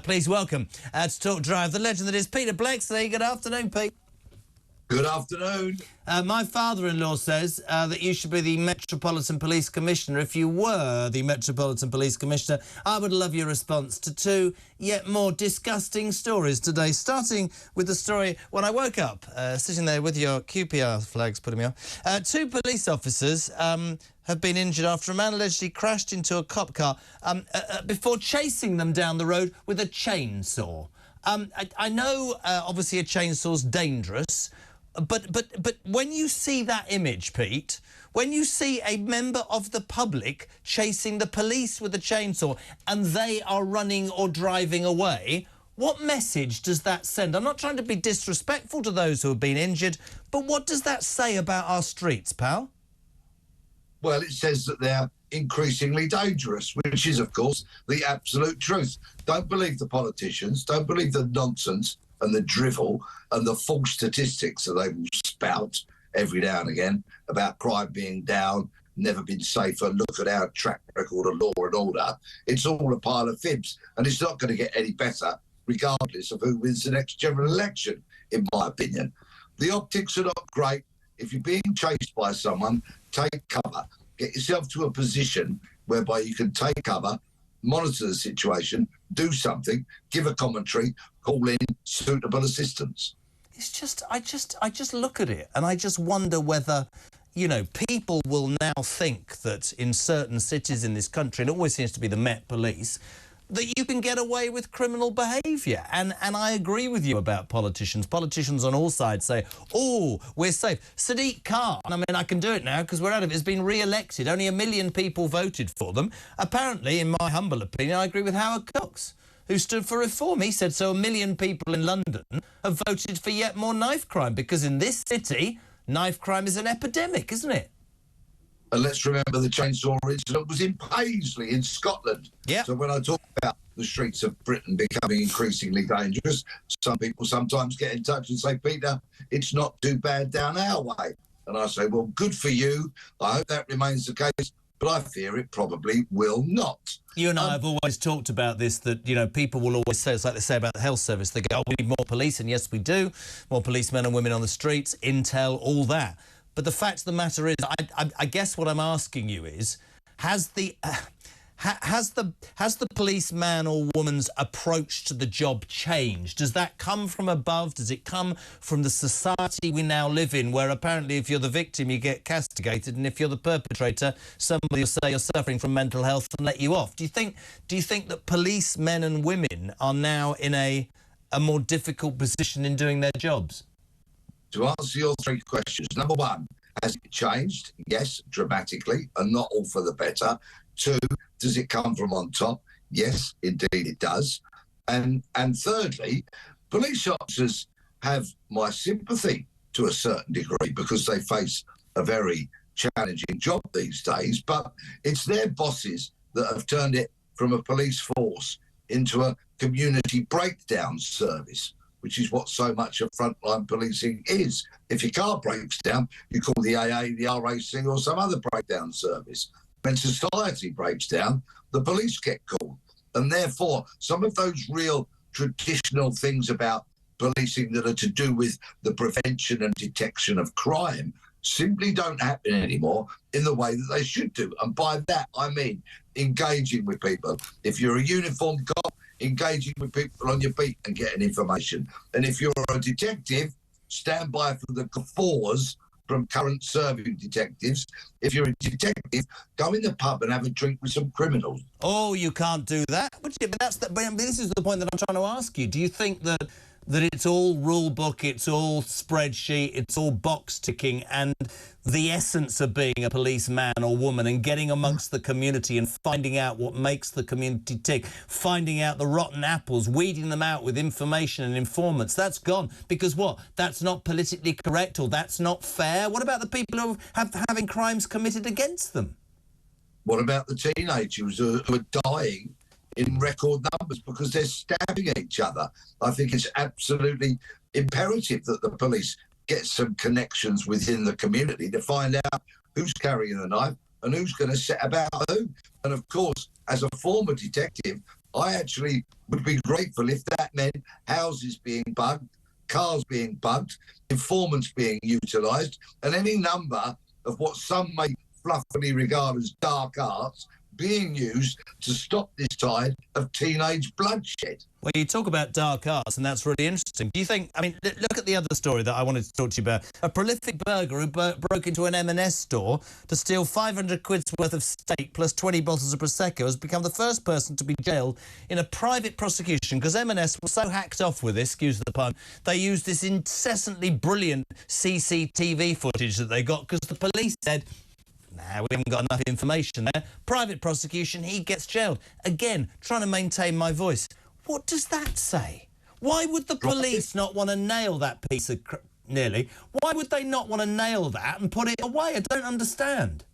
Please welcome to Talk Drive the legend that is Peter Bleksley. Good afternoon, Pete. Good afternoon. My father-in-law says that you should be the Metropolitan Police Commissioner. If you were the Metropolitan Police Commissioner, I would love your response to two yet more disgusting stories today, starting with the story when I woke up, sitting there with your QPR flags putting me off. Two police officers have been injured after a man allegedly crashed into a cop car before chasing them down the road with a chainsaw. I know, obviously, a chainsaw's dangerous, but when you see that image, Pete, when you see a member of the public chasing the police with a chainsaw and they are running or driving away, what message does that send? I'm not trying to be disrespectful to those who have been injured, but what does that say about our streets, pal? Well, it says that they're increasingly dangerous, which is, of course, the absolute truth. Don't believe the politicians, don't believe the nonsense and the drivel and the false statistics that they will spout every now and again about crime being down, never been safer, look at our track record of law and order. It's all a pile of fibs, and it's not going to get any better regardless of who wins the next general election, in my opinion. The optics are not great. If you're being chased by someone, take cover. Get yourself to a position whereby you can take cover, monitor the situation, do something, give a commentary, call in suitable assistance. It's just, I just look at it and I just wonder whether, you know, people will now think that in certain cities in this country, it always seems to be the Met Police, that you can get away with criminal behaviour. And I agree with you about politicians. Politicians on all sides say, oh, we're safe. Sadiq Khan, I mean, I can do it now because we're out of it, has been re-elected. Only 1 million people voted for them. Apparently, in my humble opinion, I agree with Howard Cox, who stood for reform. He said, so 1 million people in London have voted for yet more knife crime, because in this city, knife crime is an epidemic, isn't it? And let's remember the chainsaw incident was in Paisley in Scotland. Yeah. So when I talk about the streets of Britain becoming increasingly dangerous, some people sometimes get in touch and say, Peter, it's not too bad down our way. And I say, well, good for you. I hope that remains the case, but I fear it probably will not. You and I have always talked about this, that, you know, people will always say, it's like they say about the health service, they go, oh, we need more police, and yes, we do. More policemen and women on the streets, intel, all that. But the fact of the matter is, I guess what I'm asking you is, has the policeman or woman's approach to the job changed? Does that come from above? Does it come from the society we now live in, where apparently if you're the victim, you get castigated, and if you're the perpetrator, somebody will say you're suffering from mental health and let you off? Do you think that policemen and women are now in a more difficult position in doing their jobs? To answer your three questions, number one, has it changed? Yes, dramatically, and not all for the better. Two, does it come from on top? Yes, indeed it does. And thirdly, police officers have my sympathy to a certain degree because they face a very challenging job these days, but it's their bosses that have turned it from a police force into a community breakdown service, which is what so much of frontline policing is. If your car breaks down, you call the AA, the RAC or some other breakdown service. When society breaks down, the police get called. And therefore, some of those real traditional things about policing that are to do with the prevention and detection of crime simply don't happen anymore in the way that they should do. And by that, I mean engaging with people. If you're a uniformed cop, engaging with people on your beat and getting information. And if you're a detective, stand by for the guffaws from current serving detectives. If you're a detective, go in the pub and have a drink with some criminals. Oh, you can't do that. But this is the point that I'm trying to ask you. Do you think that it's all rule book, it's all spreadsheet, it's all box ticking, and the essence of being a policeman or woman and getting amongst the community and finding out what makes the community tick, finding out the rotten apples, weeding them out with information and informants, that's gone? Because what? That's not politically correct, or that's not fair? What about the people who have having crimes committed against them? What about the teenagers who are dying in record numbers because they're stabbing each other? I think it's absolutely imperative that the police get some connections within the community to find out who's carrying the knife and who's going to set about who. And of course, as a former detective, I actually would be grateful if that meant houses being bugged, cars being bugged, informants being utilised, and any number of what some may fluffily regard as dark arts being used to stop this tide of teenage bloodshed. Well, you talk about dark arts, and that's really interesting. Do you think, I mean, look at the other story that I wanted to talk to you about. A prolific burglar who broke into an M&S store to steal 500 quid's worth of steak plus 20 bottles of Prosecco has become the first person to be jailed in a private prosecution because M&S was so hacked off with this, excuse the pun, they used this incessantly brilliant CCTV footage that they got because the police said, nah, we haven't got enough information there. Private prosecution, he gets jailed. Again, trying to maintain my voice. What does that say? Why would the police not want to nail that piece of nearly? Why would they not want to nail that and put it away? I don't understand.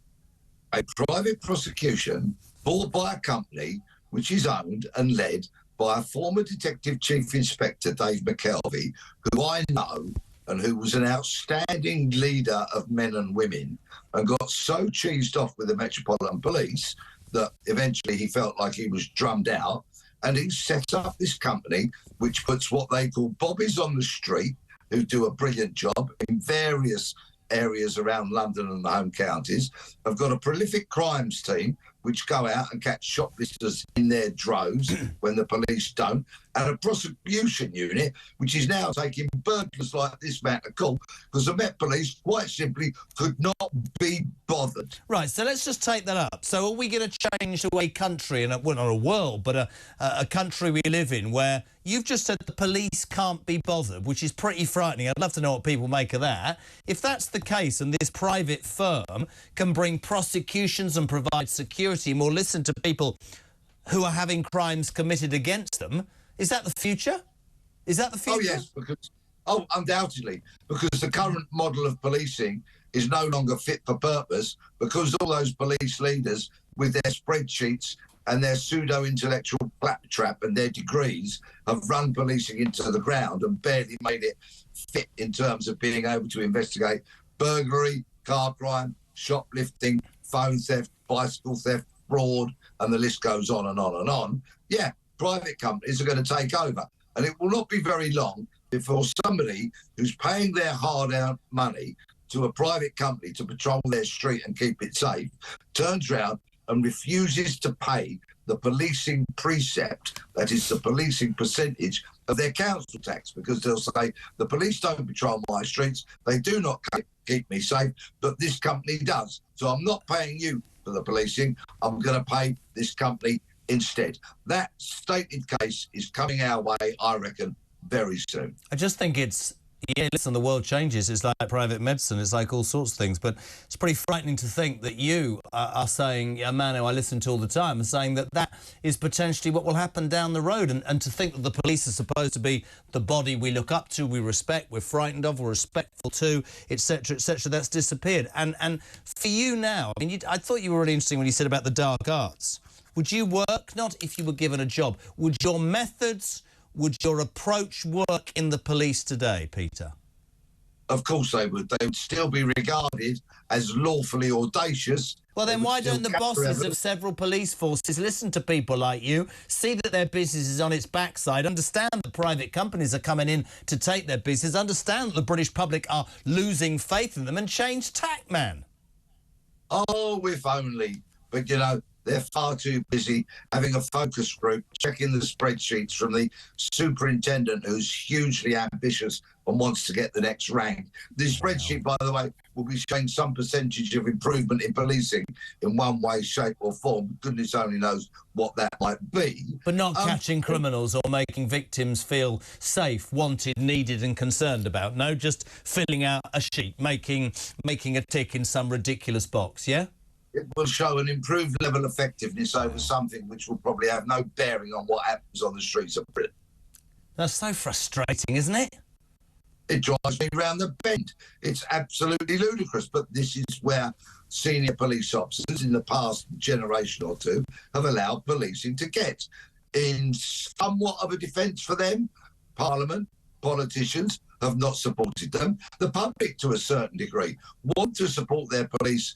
A private prosecution bought by a company which is owned and led by a former Detective Chief Inspector, Dave McKelvey, who I know and who was an outstanding leader of men and women and got so cheesed off with the Metropolitan Police that eventually he felt like he was drummed out, and he set up this company which puts what they call bobbies on the street, who do a brilliant job in various areas around London and the home counties. I've got a prolific crimes team which go out and catch shoplifters in their droves when the police don't, and a prosecution unit which is now taking burglars like this man to court because the Met Police quite simply could not be bothered. Right, so let's just take that up. So are we going to change the way country, and well, not a world, but a country we live in where you've just said the police can't be bothered, which is pretty frightening. I'd love to know what people make of that. If that's the case and this private firm can bring prosecutions and provide security and will listen to people who are having crimes committed against them, is that the future? Is that the future? Oh, yes, undoubtedly, because the current model of policing is no longer fit for purpose because all those police leaders with their spreadsheets and their pseudo-intellectual claptrap and their degrees have run policing into the ground and barely made it fit in terms of being able to investigate burglary, car crime, shoplifting, phone theft, bicycle theft, fraud, and the list goes on and on and on. Yeah, private companies are going to take over. And it will not be very long before somebody who's paying their hard-earned money to a private company to patrol their street and keep it safe turns around and refuses to pay the policing precept, that is the policing percentage of their council tax, because they'll say, the police don't patrol my streets, they do not keep me safe, but this company does. So I'm not paying you for the policing, I'm going to pay this company instead. That stated case is coming our way, I reckon, very soon. I just think it's, yeah, listen, the world changes. It's like private medicine. It's like all sorts of things. But it's pretty frightening to think that you are saying, a man who I listen to all the time, is saying that that is potentially what will happen down the road. And to think that the police are supposed to be the body we look up to, we respect, we're frightened of, we're respectful to, etc., etc., that's disappeared. And for you now, I mean, I thought you were really interesting when you said about the dark arts. Would you work, not if you were given a job, would your methods, would your approach work in the police today, Peter? Of course they would. They would still be regarded as lawfully audacious. Well, then why don't the bosses of several police forces listen to people like you, see that their business is on its backside, understand that private companies are coming in to take their business, understand that the British public are losing faith in them, and change tack, man? Oh, if only. But, you know, they're far too busy having a focus group, checking the spreadsheets from the superintendent who's hugely ambitious and wants to get the next rank. This spreadsheet, by the way, will be showing some percentage of improvement in policing in one way, shape or form. Goodness only knows what that might be. But not catching criminals or making victims feel safe, wanted, needed and concerned about. No, just filling out a sheet, making a tick in some ridiculous box, yeah? It will show an improved level of effectiveness over something which will probably have no bearing on what happens on the streets of Britain. That's so frustrating, isn't it? It drives me round the bend. It's absolutely ludicrous, but this is where senior police officers in the past generation or two have allowed policing to get. In somewhat of a defence for them, Parliament, politicians have not supported them. The public, to a certain degree, want to support their police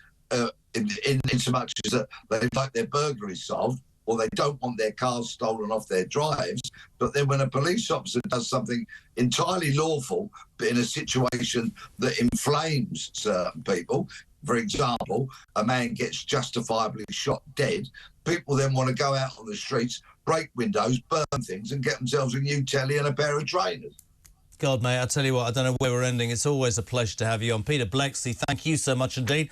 in so much as that they'd like their burglaries solved, or they don't want their cars stolen off their drives. But then when a police officer does something entirely lawful, but in a situation that inflames certain people, for example, a man gets justifiably shot dead, people then want to go out on the streets, break windows, burn things and get themselves a new telly and a pair of trainers. God, mate, I tell you what, I don't know where we're ending. It's always a pleasure to have you on. Peter Bleksley, thank you so much indeed.